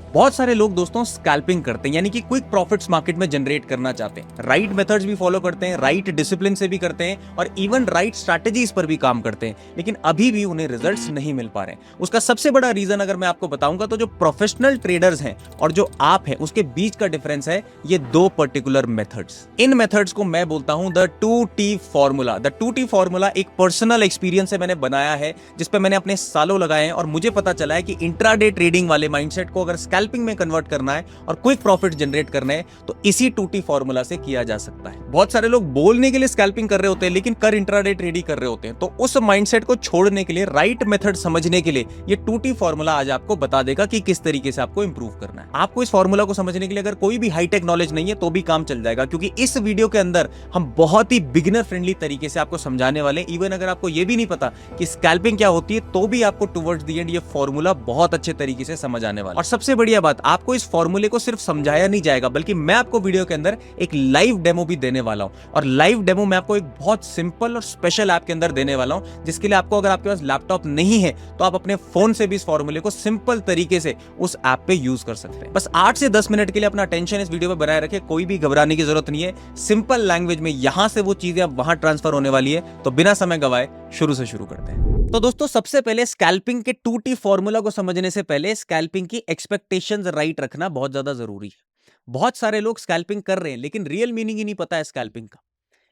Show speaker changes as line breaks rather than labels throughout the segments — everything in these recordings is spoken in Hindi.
बहुत सारे लोग दोस्तों स्कैल्पिंग करते हैं, यानी कि क्विक प्रॉफिट्स मार्केट में जनरेट करना चाहते हैं। राइट मेथड्स भी फॉलो करते हैं, राइट डिसिप्लिन से भी करते हैं और इवन राइट स्ट्रैटेजीज पर भी काम करते हैं, लेकिन अभी भी उन्हें रिजल्ट्स नहीं मिल पा रहे हैं। उसका सबसे बड़ा रीजन अगर मैं आपको बताऊंगा तो जो प्रोफेशनल ट्रेडर्स हैं और जो आप हैं उसके बीच का डिफरेंस है ये दो पर्टिकुलर मेथड्स। इन मेथड्स को मैं बोलता हूं the 2T formula. The 2T formula एक पर्सनल एक्सपीरियंस से मैंने बनाया है, जिस पे मैंने अपने सालों लगाए हैं और मुझे पता चला है कि इंट्राडे ट्रेडिंग वाले माइंडसेट को अगर स्कैल्पिंग में कन्वर्ट करना है और क्विक प्रॉफिट जनरेट करना है तो इसी 2T फॉर्मूला से किया जा सकता है। बहुत सारे लोग बोलने के लिए स्कैल्पिंग कर रहे होते हैं लेकिन कर इंट्राडे ट्रेडिंग कर रहे होते हैं, तो उस माइंडसेट को छोड़ने के लिए, राइट मेथड समझने के लिए ये 2T फॉर्मूला आज आपको बता देगा कि किस तरीके से आपको इंप्रूव करना है। आपको इस फॉर्मूला को समझने के लिए अगर कोई भी हाईटेक नॉलेज नहीं है तो भी काम चल जाएगा, क्योंकि इस वीडियो के अंदर हम बहुत ही बिगिनर फ्रेंडली तरीके से आपको समझाने वाले हैं। इवन अगर आपको ये भी नहीं पता कि स्कैल्पिंग क्या होती है तो भी आपको टुवर्ड्स द एंड ये फॉर्मूला बहुत अच्छे तरीके से समझ आने वाला है। और सबसे बढ़िया बात, आपको इस फॉर्मूले को सिर्फ समझाया नहीं जाएगा बल्कि मैं आपको वीडियो के अंदर एक लाइव डेमो भी देने वाला हूं। और लाइव डेमो मैं आपको एक बहुत सिंपल और स्पेशल ऐप के अंदर देने वाला हूं, जिसके लिए आपको, अगर आपके पास लैपटॉप नहीं है तो आप अपने फोन से भी इस फॉर्मूले को सिंपल तरीके से उस ऐप पे यूज कर सकते हैं। बस 8 से 10 मिनट के लिए अपना अटेंशन इस वीडियो पे बनाए रखें, कोई भी घबराने की जरूरत नहीं है। सिंपल लैंग्वेज में यहां से वो चीजें अब वहां ट्रांसफर होने वाली है, तो बिना समय गवाए शुरू से शुरू करते हैं। तो दोस्तों सबसे पहले स्कैल्पिंग के 2T फॉर्मूला को समझने से पहले स्कैल्पिंग की एक्सपेक्टेशंस राइट रखना बहुत ज्यादा जरूरी है। बहुत सारे लोग स्कैल्पिंग कर रहे हैं लेकिन रियल मीनिंग ही नहीं पता है स्कैल्पिंग का,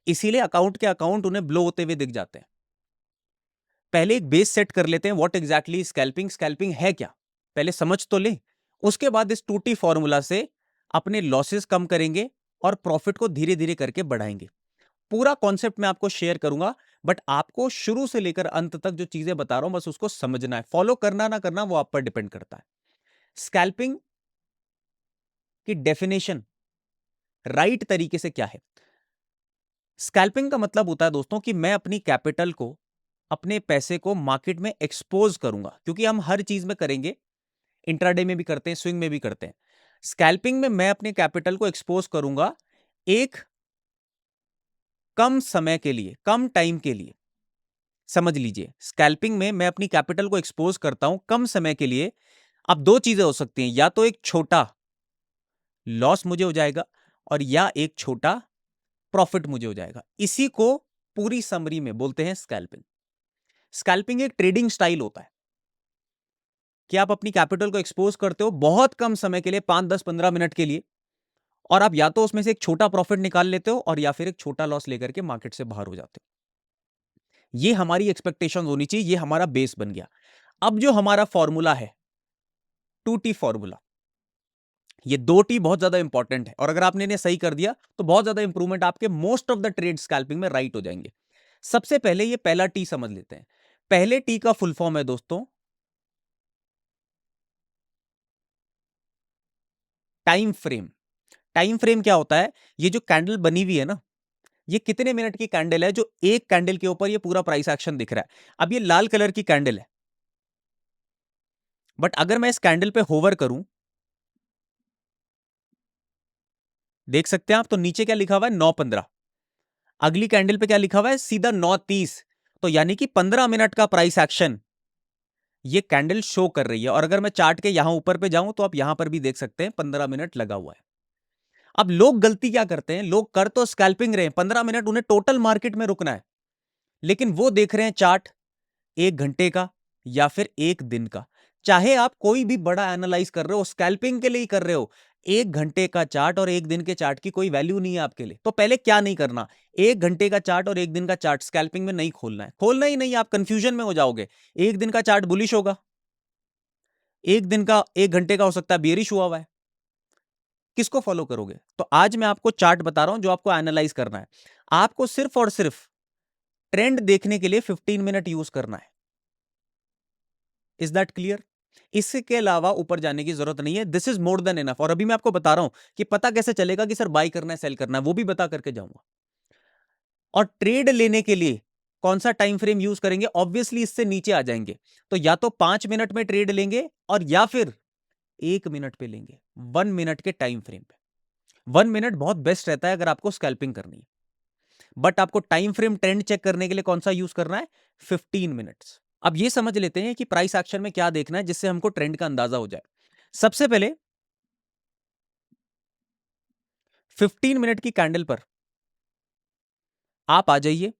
इसीलिए अकाउंट के अकाउंट उन्हें ब्लो होते हुए दिख जाते हैं। पहले एक बेस सेट कर लेते हैं, व्हाट एग्जैक्टली स्कैल्पिंग, स्कैल्पिंग है क्या, पहले समझ तो ले। उसके बाद इस 2T फॉर्मूला से अपने लॉसेस कम करेंगे और प्रॉफिट को धीरे धीरे करके बढ़ाएंगे। पूरा कॉन्सेप्ट मैं आपको शेयर करूंगा, बट आपको शुरू से लेकर अंत तक जो चीजें बता रहा हूं बस उसको समझना है। फॉलो करना ना करना वो आप पर डिपेंड करता है। स्कैल्पिंग की डेफिनेशन राइट तरीके से क्या है? स्कैल्पिंग का मतलब होता है दोस्तों कि मैं अपनी कैपिटल को, अपने पैसे को मार्केट में एक्सपोज करूंगा, क्योंकि हम हर चीज में करेंगे, इंट्राडे में भी करते हैं, स्विंग में भी करते हैं। स्कैल्पिंग में मैं अपने कैपिटल को एक्सपोज करूंगा एक कम समय के लिए, कम टाइम के लिए। समझ लीजिए, स्कैल्पिंग में मैं अपनी कैपिटल को एक्सपोज करता हूं कम समय के लिए। अब दो चीजें हो सकती हैं, या तो एक छोटा लॉस मुझे हो जाएगा और या एक छोटा प्रॉफिट मुझे हो जाएगा। इसी को पूरी समरी में बोलते हैं स्कैल्पिंग। स्कैल्पिंग एक ट्रेडिंग स्टाइल होता है कि आप अपनी कैपिटल को एक्सपोज करते हो बहुत कम समय के लिए, 5 10 15 मिनट के लिए, और आप या तो उसमें से एक छोटा प्रॉफिट निकाल लेते हो और या फिर एक छोटा लॉस लेकर के मार्केट से बाहर हो जाते हो। ये हमारी एक्सपेक्टेशन होनी चाहिए, ये हमारा बेस बन गया। अब जो हमारा फॉर्मूला है 2T फॉर्मूला, ये 2T बहुत ज्यादा इंपॉर्टेंट है और अगर आपने इन्हें सही कर दिया तो बहुत ज्यादा इंप्रूवमेंट आपके most of the trade scalping में राइट हो जाएंगे। सबसे पहले ये पहला टी समझ लेते हैं। पहले टी का फुल फॉर्म है दोस्तों टाइम फ्रेम। टाइम फ्रेम क्या होता है? ये जो कैंडल बनी हुई है ना, ये कितने मिनट की कैंडल है? जो एक कैंडल के ऊपर ये पूरा प्राइस एक्शन दिख रहा है। अब ये लाल कलर की कैंडल है, बट अगर मैं इस कैंडल पे होवर करूं, देख सकते हैं आप, तो नीचे क्या लिखा हुआ है? 9:15। अगली कैंडल पे क्या लिखा हुआ है? सीधा 9:30। तो यानी कि 15 मिनट का प्राइस एक्शन ये कैंडल शो कर रही है। और अगर मैं चार्ट के यहां ऊपर पे जाऊं तो आप यहां पर भी देख सकते हैं 15 मिनट लगा हुआ है। अब लोग गलती क्या करते हैं? लोग कर तो स्कैल्पिंग रहे हैं, 15 मिनट उन्हें टोटल मार्केट में रुकना है, लेकिन वो देख रहे हैं चार्ट 1 घंटे का या फिर 1 दिन का। चाहे आप कोई भी बड़ा एनालाइज कर रहे हो, स्कैल्पिंग के लिए ही कर रहे हो, 1 घंटे का चार्ट और 1 दिन के चार्ट की कोई वैल्यू नहीं है आपके लिए। तो पहले क्या नहीं करना, 1 घंटे का चार्ट और 1 दिन का चार्ट स्कैल्पिंग में नहीं खोलना है, खोलना ही नहीं। आप कंफ्यूजन में हो जाओगे। 1 दिन का चार्ट बुलिश होगा, 1 घंटे का हो सकता है बियरिश हुआ हुआ है, किसको फॉलो करोगे? तो आज मैं आपको चार्ट बता रहा हूं जो आपको एनालाइज करना है। आपको सिर्फ और सिर्फ ट्रेंड देखने के लिए 15 मिनट यूज करना है। Is that clear? इसके अलावा ऊपर जाने की जरूरत नहीं है। This is more than enough. और अभी मैं आपको बता रहा हूं कि पता कैसे चलेगा कि सर बाई करना है, सेल करना है, वो भी बता करके जाऊंगा। और ट्रेड लेने के लिए कौन सा टाइम फ्रेम यूज करेंगे? ऑब्वियसली इससे नीचे आ जाएंगे, तो या तो 5 मिनट में ट्रेड लेंगे और या फिर 1 मिनट पे लेंगे, 1 मिनट के टाइम फ्रेम पे। 1 मिनट बहुत बेस्ट रहता है अगर आपको स्कैल्पिंग करनी है, बट आपको टाइम फ्रेम ट्रेंड चेक करने के लिए कौन सा यूज करना है? 15 मिनट्स। अब ये समझ लेते हैं कि प्राइस एक्शन में क्या देखना है जिससे हमको ट्रेंड का अंदाजा हो जाए। सबसे पहले 15 मिनट की कैंडल पर आप आ जाइए,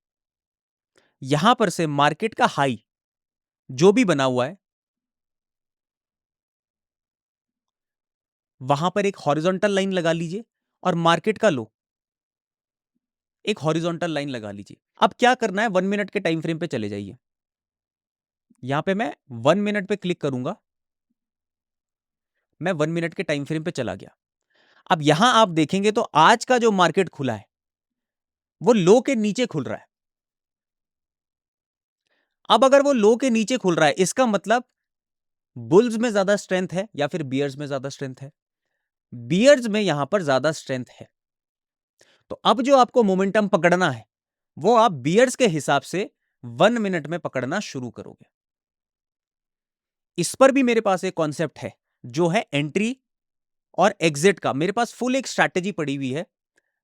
यहां पर से मार्केट का हाई जो भी बना हुआ है वहां पर एक हॉरिजॉन्टल लाइन लगा लीजिए और मार्केट का लो एक हॉरिजॉन्टल लाइन लगा लीजिए। अब क्या करना है, 1 मिनट के टाइम फ्रेम पे चले जाइए। यहां पे मैं 1 मिनट पे क्लिक करूंगा, मैं 1 मिनट के टाइम फ्रेम पे चला गया। अब यहां आप देखेंगे तो आज का जो मार्केट खुला है वो लो के नीचे खुल रहा है। अब अगर वो लो के नीचे खुल रहा है, इसका मतलब बुल्स में ज्यादा स्ट्रेंथ है या फिर बियर्स में ज्यादा स्ट्रेंथ है? बियर्स में यहां पर ज्यादा स्ट्रेंथ है। तो अब जो आपको मोमेंटम पकड़ना है वो आप बियर्स के हिसाब से 1 मिनट में पकड़ना शुरू करोगे। इस पर भी मेरे पास एक कॉन्सेप्ट है जो है एंट्री और एग्जिट का। मेरे पास फुल एक स्ट्रैटेजी पड़ी हुई है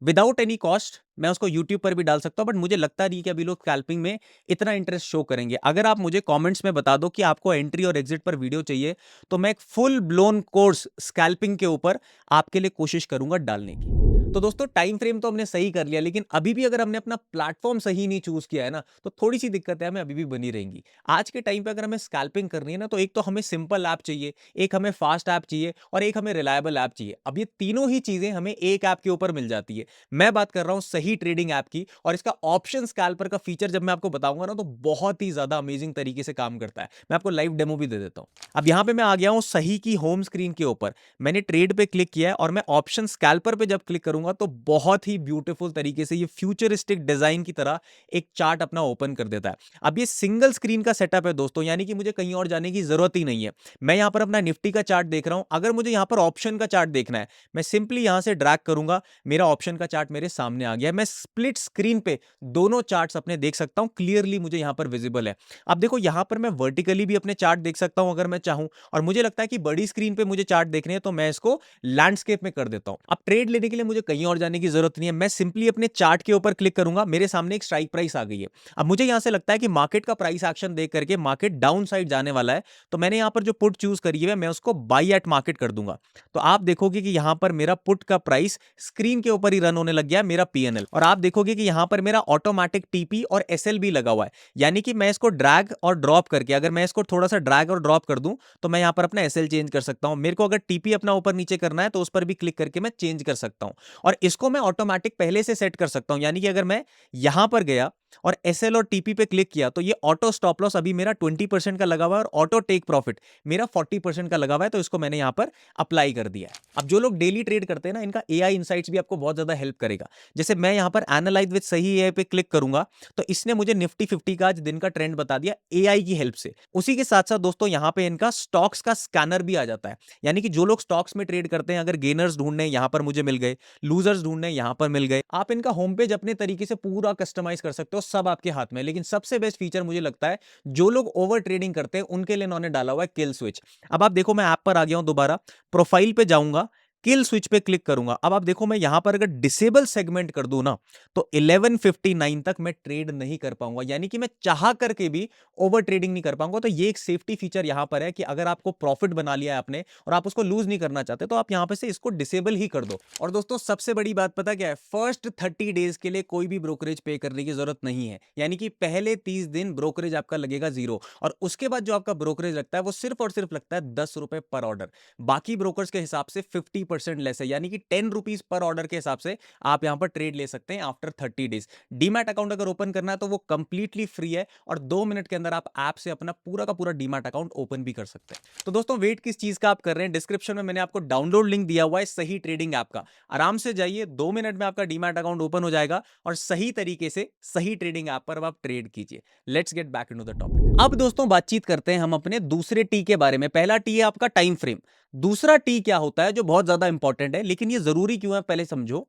विदाउट एनी कॉस्ट। मैं उसको यूट्यूब पर भी डाल सकता हूं, बट मुझे लगता नहीं कि अभी लोग स्कैल्पिंग में इतना इंटरेस्ट शो करेंगे। अगर आप मुझे कमेंट्स में बता दो कि आपको एंट्री और एग्जिट पर वीडियो चाहिए तो मैं एक फुल ब्लोन कोर्स स्कैल्पिंग के ऊपर आपके लिए कोशिश करूंगा डालने की। तो दोस्तों टाइम फ्रेम तो हमने सही कर लिया, लेकिन अभी भी अगर हमने अपना प्लेटफॉर्म सही नहीं चूज किया है ना, तो थोड़ी सी दिक्कतें हमें अभी भी बनी रहेंगी। आज के टाइम पे अगर हमें स्कैल्पिंग करनी है ना, तो एक तो हमें सिंपल ऐप चाहिए, एक हमें फास्ट ऐप चाहिए और एक हमें रिलायबल ऐप चाहिए। अब ये तीनों ही चीजें हमें एक ऐप के ऊपर मिल जाती है। मैं बात कर रहा हूं सही ट्रेडिंग ऐप की, और इसका ऑप्शन स्कैल्पर का फीचर जब मैं आपको बताऊंगा ना, तो बहुत ही ज्यादा अमेजिंग तरीके से काम करता है। मैं आपको लाइव डेमो भी दे देता हूं। अब यहां पे मैं आ गया हूं सही की होम स्क्रीन के ऊपर। मैंने ट्रेड पे क्लिक किया है और मैं ऑप्शन स्कैल्पर पे जब क्लिक करूंगा तो बहुत ही ब्यूटीफुल तरीके से ये फ्यूचरिस्टिक डिजाइन की तरह एक चार्ट अपना ओपन कर देता है। अब ये सिंगल स्क्रीन का सेटअप है दोस्तों, यानी कि मुझे कहीं और जाने की जरूरत ही नहीं है। मैं यहां पर अपना निफ्टी का चार्ट देख रहा हूं, अगर मुझे यहां पर ऑप्शन का चार्ट देखना है, मैं सिंपली यहां से ड्रैग करूंगा, मेरा ऑप्शन का चार्ट मेरे सामने आ गया। मैं स्प्लिट स्क्रीन पे दोनों चार्ट्स अपने देख सकता हूं, क्लियरली मुझे यहां पर विजिबल है। अब देखो यहां पर मैं वर्टिकली भी अपने चार्ट देख सकता हूं अगर मैं चाहूं, और मुझे लगता है कि बड़ी स्क्रीन पे मुझे चार्ट देखने हैं तो मैं इसको लैंडस्केप में कर देता हूं। अब ट्रेड लेने के लिए मुझे कहीं और जाने की जरूरत नहीं है, मैं सिंपली अपने चार्ट के ऊपर क्लिक करूंगा, मेरे सामने एक स्ट्राइक प्राइस आ गई है। अब मुझे यहां से लगता है कि मार्केट का प्राइस एक्शन देख करके मार्केट डाउन साइड जाने वाला है, तो मैंने यहां पर जो पुट चूज करी है मैं उसको बाई एट मार्केट कर दूंगा। तो आप देखोगे कि यहां पर मेरा पुट का प्राइस स्क्रीन के ऊपर ही रन होने लग गया, मेरा पीएनएल। और आप देखोगे कि यहां पर मेरा ऑटोमेटिक टीपी और एसएल भी लगा हुआ है, यानी कि मैं इसको ड्रैग और ड्रॉप करके, अगर मैं इसको थोड़ा सा ड्रैग और ड्रॉप कर दूं तो मैं यहां पर अपना एसएल चेंज कर सकता हूं। मेरे को अगर टीपी अपना ऊपर नीचे करना है तो उस पर भी क्लिक करके मैं चेंज कर सकता हूं, और इसको मैं ऑटोमेटिक पहले से सेट कर सकता हूं। यानी कि अगर मैं यहां पर गया और एसएल और टीपी पे क्लिक किया तो ये ऑटो स्टॉप लॉस अभी मेरा 20% का लगा हुआ है और ऑटो टेक प्रॉफिट मेरा 40% का लगा हुआ है, तो इसको मैंने यहां पर अप्लाई कर दिया है। अब जो लोग डेली ट्रेड करते हैं ना, इनका एआई इनसाइट्स भी आपको बहुत ज्यादा हेल्प करेगा। जैसे मैं यहां पर एनालाइज विद सही एआई पे क्लिक करूंगा तो इसने मुझे निफ्टी 50 का आज दिन का ट्रेंड बता दिया एआई की हेल्प से। उसी के साथ साथ दोस्तों यहां पे इनका स्टॉक्स का स्कैनर भी आ जाता है, यानी कि जो लोग स्टॉक्स में ट्रेड करते हैं, अगर गेनर्स ढूंढने यहां पर मुझे मिल गए, लूजर्स ढूंढने यहां पर मिल गए। आप इनका होम पेज अपने तरीके से पूरा कस्टमाइज कर सकते हो, सब आपके हाथ में। लेकिन सबसे बेस्ट फीचर मुझे लगता है जो लोग ओवर ट्रेडिंग करते हैं उनके लिए इन्होंने डाला हुआ है किल स्विच। अब आप देखो मैं ऐप पर आ गया हूं, दोबारा प्रोफाइल पे जाऊंगा, किल स्विच पे क्लिक करूंगा। अब आप देखो मैं यहां पर अगर डिसेबल सेगमेंट कर दूं ना, तो 11:59 तक मैं ट्रेड नहीं कर पाऊंगा, यानी कि मैं चाह करके भी ओवर ट्रेडिंग नहीं कर पाऊंगा। तो ये एक सेफ्टी फीचर यहां पर है कि अगर आपको प्रॉफिट बना लिया है आपने और आप उसको लूज नहीं करना चाहते, तो आप यहां पे से इसको डिसेबल ही कर दो। और दोस्तों सबसे बड़ी बात पता क्या है, फर्स्ट 30 डेज के लिए कोई भी ब्रोकरेज पे करने की जरूरत नहीं है, यानी कि पहले 30 दिन ब्रोकरेज आपका लगेगा जीरो, और उसके बाद जो आपका ब्रोकरेज लगता है वो सिर्फ और सिर्फ लगता है 10 रुपए पर ऑर्डर। बाकी ब्रोकर्स के हिसाब से 50% लेस है, यानी कि 10 रुपीज पर ऑर्डर के हिसाब से आप यहां पर ट्रेड ले सकते हैं आफ्टर 30 डेज। डीमैट अकाउंट अगर ओपन करना है तो वो कंप्लीटली फ्री है, और 2 मिनट के अंदर आप ऐप से अपना पूरा का पूरा डीमैट अकाउंट ओपन भी कर सकते हैं। तो दोस्तों वेट किस चीज का आप कर रहे हैं, डिस्क्रिप्शन में मैंने आपको डाउनलोड लिंक दिया हुआ है सही ट्रेडिंग ऐप का। आराम से जाइए, 2 मिनट में आपका डीमैट अकाउंट ओपन हो जाएगा और सही तरीके से सही ट्रेडिंग ऐप पर आप ट्रेड कीजिए। Let's get back into the topic. अब दोस्तों बातचीत करते हैं हम अपने दूसरे टी के बारे में। पहला टी है आपका टाइम फ्रेम, दूसरा टी क्या होता है जो बहुत ज्यादा इंपॉर्टेंट है, लेकिन ये जरूरी क्यों है पहले समझो।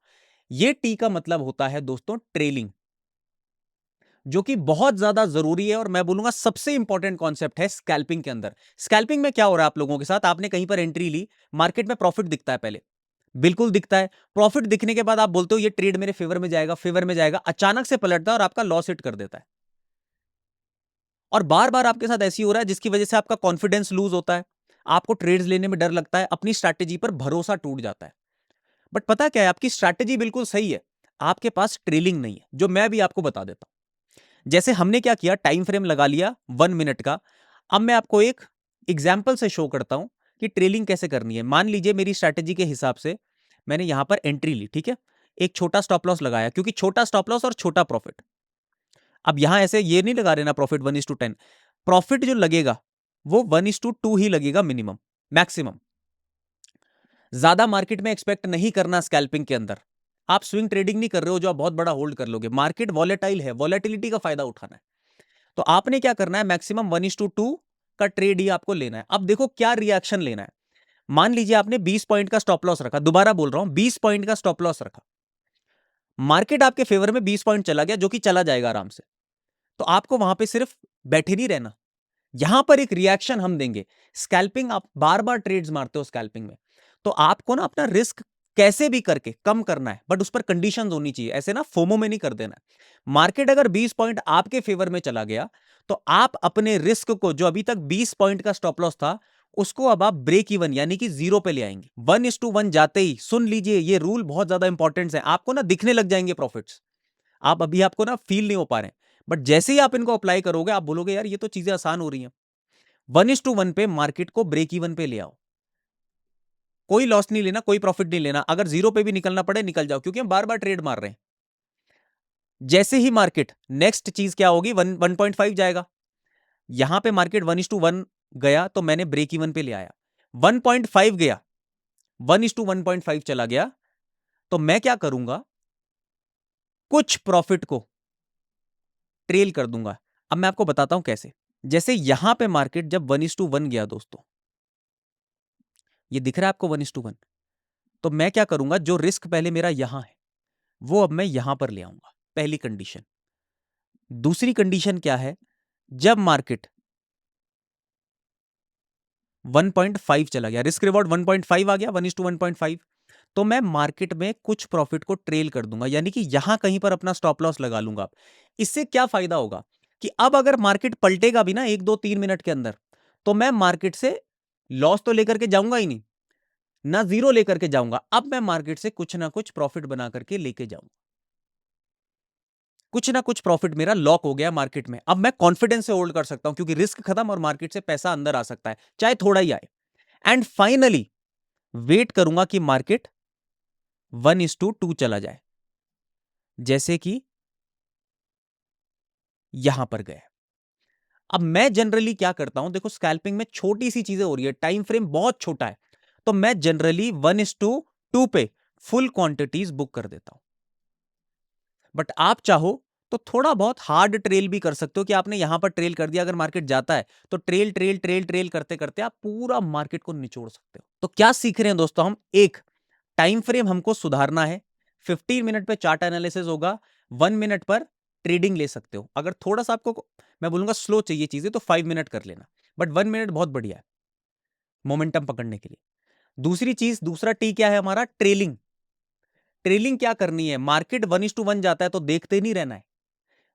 ये टी का मतलब होता है दोस्तों ट्रेलिंग, जो कि बहुत ज्यादा जरूरी है, और मैं बोलूंगा सबसे इंपॉर्टेंट कॉन्सेप्ट है स्कैल्पिंग के अंदर। स्कैल्पिंग में क्या हो रहा है आप लोगों के साथ, आपने कहीं पर एंट्री ली, मार्केट में प्रॉफिट दिखता है पहले, बिल्कुल दिखता है। प्रॉफिट दिखने के बाद आप बोलते हो ये ट्रेड मेरे फेवर में जाएगा, फेवर में जाएगा, अचानक से पलटता है और आपका लॉस हिट कर देता है। और बार बार आपके साथ ऐसी हो रहा है जिसकी वजह से आपका कॉन्फिडेंस लूज होता है, आपको ट्रेड्स लेने में डर लगता है, अपनी स्ट्रैटेजी पर भरोसा टूट जाता है। बट पता क्या है, आपकी स्ट्रैटेजी बिल्कुल सही है, आपके पास ट्रेलिंग नहीं है, जो मैं भी आपको बता देता हूं। जैसे हमने क्या किया, टाइम फ्रेम लगा लिया 1 मिनट का। अब मैं आपको एक एग्जाम्पल से शो करता हूं कि ट्रेलिंग कैसे करनी है। मान लीजिए मेरी स्ट्रैटेजी के हिसाब से मैंने यहां पर एंट्री ली, ठीक है, एक छोटा स्टॉप लॉस लगाया, क्योंकि छोटा स्टॉप लॉस और छोटा प्रॉफिट। अब यहां ऐसे ये नहीं लगा रहे ना प्रॉफिट 1:10, प्रॉफिट जो लगेगा वो 1:2 ही लगेगा, मिनिमम, मैक्सिमम। ज्यादा मार्केट में एक्सपेक्ट नहीं करना स्कैल्पिंग के अंदर। आप स्विंग ट्रेडिंग नहीं कर रहे हो जो आप बहुत बड़ा होल्ड कर लोगे, मार्केट वॉलेटाइल है, वॉलेटिलिटी का फायदा उठाना है। तो आपने क्या करना है, मैक्सिमम 1:2 का ट्रेड ही आपको लेना है। अब देखो क्या रिएक्शन लेना है। मान लीजिए आपने 20 पॉइंट का स्टॉप लॉस रखा, दोबारा बोल रहा हूं 20 पॉइंट का स्टॉप लॉस रखा, मार्केट आपके फेवर में 20 पॉइंट चला गया, जो कि चला जाएगा आराम से। तो आपको वहां पे सिर्फ बैठे नहीं रहना, यहां पर एक रिएक्शन हम देंगे। स्कैल्पिंग, आप बार बार ट्रेड्स मारते हो स्कैल्पिंग में, तो आपको ना अपना रिस्क कैसे भी करके कम करना है, बट उस पर कंडीशंस होनी चाहिए, ऐसे ना फोमो में नहीं कर देना है। मार्केट अगर 20 पॉइंट आपके फेवर में चला गया, तो आप अपने रिस्क को, जो अभी तक 20 पॉइंट का स्टॉप लॉस था, उसको अब आप ब्रेक इवन यानी कि 0 पे ले आएंगे। 1:1 जाते ही, सुन लीजिए ये रूल बहुत ज्यादा इंपॉर्टेंट है, आपको ना दिखने लग जाएंगे प्रॉफिट्स। आप अभी आपको ना फील नहीं हो पा रहे हैं, बट जैसे ही आप इनको अप्लाई करोगे, आप बोलोगे यार ये तो चीजें आसान हो रही हैं। 1:1 पे मार्केट को ब्रेक इवन पे ले आओ, कोई लॉस नहीं लेना, कोई प्रॉफिट नहीं लेना, अगर 0 पे भी निकलना पड़े निकल जाओ, क्योंकि हम बार बार ट्रेड मार रहे हैं। जैसे ही मार्केट, नेक्स्ट चीज क्या होगी, 1.5 जाएगा, यहां पे मार्केट 1:1 गया तो मैंने ब्रेक इवन पे ले आया। 1.5 गया, 1:1.5 चला गया, तो मैं क्या करूंगा, कुछ प्रॉफिट को ट्रेल कर दूंगा। अब मैं आपको बताता हूं कैसे। जैसे यहां पे मार्केट जब 1:1 गया दोस्तों, ये दिख रहा है आपको 1:1, तो मैं क्या करूंगा, जो रिस्क पहले मेरा यहां है वो अब मैं यहां पर ले आऊंगा, पहली कंडीशन। दूसरी कंडीशन क्या है, जब मार्केट 1.5 चला गया, रिस्क रिवॉर्ड 1.5 आ गया, 1:1.5, तो मैं मार्केट में कुछ प्रॉफिट को ट्रेल कर दूंगा, यानी कि यहां कहीं पर अपना स्टॉप लॉस लगा लूंगा। इससे क्या फायदा होगा कि अब अगर मार्केट पलटेगा भी ना 1 2 3 मिनट के अंदर, तो मैं मार्केट से लॉस तो लेकर के जाऊंगा ही नहीं, ना 0 लेकर के जाऊंगा, अब मैं मार्केट से कुछ ना कुछ प्रॉफिट बना करके लेके जाऊंगा। कुछ ना कुछ प्रॉफिट मेरा लॉक हो गया मार्केट में, अब मैं कॉन्फिडेंस से होल्ड कर सकता हूं, क्योंकि रिस्क खत्म और मार्केट से पैसा अंदर आ सकता है, चाहे थोड़ा ही आए। एंड फाइनली वेट करूंगा कि मार्केट 1:2 चला जाए, जैसे कि यहां पर गए। अब मैं जनरली क्या करता हूं, देखो स्कैल्पिंग में छोटी सी चीजें हो रही है, टाइम फ्रेम बहुत छोटा है, तो मैं जनरली 1:2 पे फुल क्वांटिटीज बुक कर देता हूं। बट आप चाहो तो थोड़ा बहुत हार्ड ट्रेल भी कर सकते हो, कि आपने यहां पर ट्रेल कर दिया, अगर मार्केट जाता है तो ट्रेल ट्रेल ट्रेल ट्रेल करते करते आप पूरा मार्केट को निचोड़ सकते हो। तो क्या सीख रहे हैं दोस्तों हम, एक टाइम फ्रेम हमको सुधारना है। 15 मिनट पे चार्ट एनालिसिस होगा, 1 मिनट पर ट्रेडिंग ले सकते हो। अगर थोड़ा सा आपको, मैं बोलूंगा स्लो चाहिए चीजें, तो 5 मिनट कर लेना, बट 1 मिनट बहुत बढ़िया है मोमेंटम पकड़ने के लिए। दूसरी चीज, दूसरा टी क्या है हमारा, ट्रेलिंग। ट्रेलिंग क्या करनी है, मार्केट 1:1 जाता है तो देखते नहीं रहना है,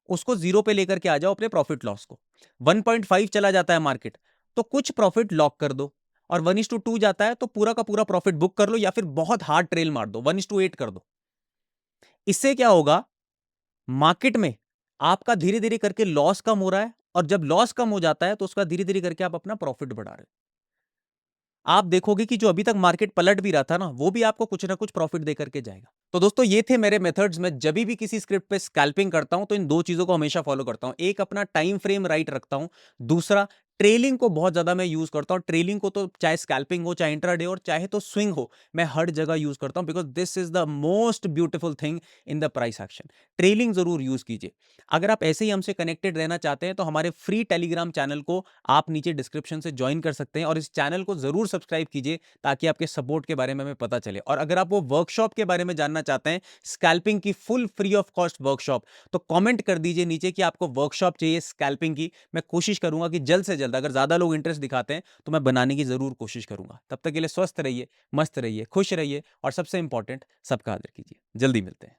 उसको 0 पे लेकर के आ जाओ अपने प्रॉफिट लॉस को। 1.5 चला जाता है मार्केट, तो कुछ प्रॉफिट लॉक कर दो, और 1:2 जाता है तो पूरा का पूरा प्रॉफिट बुक कर लो, या फिर बहुत हार्ड ट्रेल मार दो, 1:8 कर दो। इससे क्या होगा, मार्केट में आपका धीरे धीरे करके लॉस कम हो रहा है, और जब लॉस कम हो जाता है तो उसका धीरे धीरे करके आप अपना प्रॉफिट बढ़ा रहे हो। आप देखोगे कि जो अभी तक मार्केट पलट भी रहा था ना, वो भी आपको कुछ ना कुछ प्रॉफिट दे करके जाएगा। तो दोस्तों ये थे मेरे मेथड्स। मैं जब भी किसी स्क्रिप्ट पे स्कैल्पिंग करता हूं तो इन दो चीजों को हमेशा फॉलो करता हूं, एक अपना टाइम फ्रेम राइट रखता हूं, दूसरा ट्रेलिंग को बहुत ज्यादा मैं यूज करता हूं। ट्रेलिंग को तो चाहे स्कैल्पिंग हो, चाहे इंट्राडे हो, और चाहे तो स्विंग हो, मैं हर जगह यूज करता हूं, because this is the most beautiful thing in the price action. Trailing जरूर यूज कीजिए। अगर आप ऐसे ही हमसे कनेक्टेड रहना चाहते हैं तो हमारे फ्री टेलीग्राम चैनल को आप नीचे डिस्क्रिप्शन से ज्वाइन कर सकते हैं, और इस चैनल को जरूर सब्सक्राइब कीजिए, ताकि आपके सपोर्ट के बारे में हमें पता चले। और अगर आप वो वर्कशॉप के बारे में जानना चाहते हैं, स्कैल्पिंग की full free of cost workshop, तो कमेंट कर दीजिए नीचे कि आपको वर्कशॉप चाहिए स्कैल्पिंग की। मैं कोशिश करूंगा कि जल्द से जल्द, अगर ज्यादा लोग इंटरेस्ट दिखाते हैं तो मैं बनाने की जरूर कोशिश करूंगा। तब तक के लिए स्वस्थ रहिए, मस्त रहिए, खुश रहिए, और सबसे इंपॉर्टेंट, सबका आदर कीजिए। जल्दी मिलते हैं।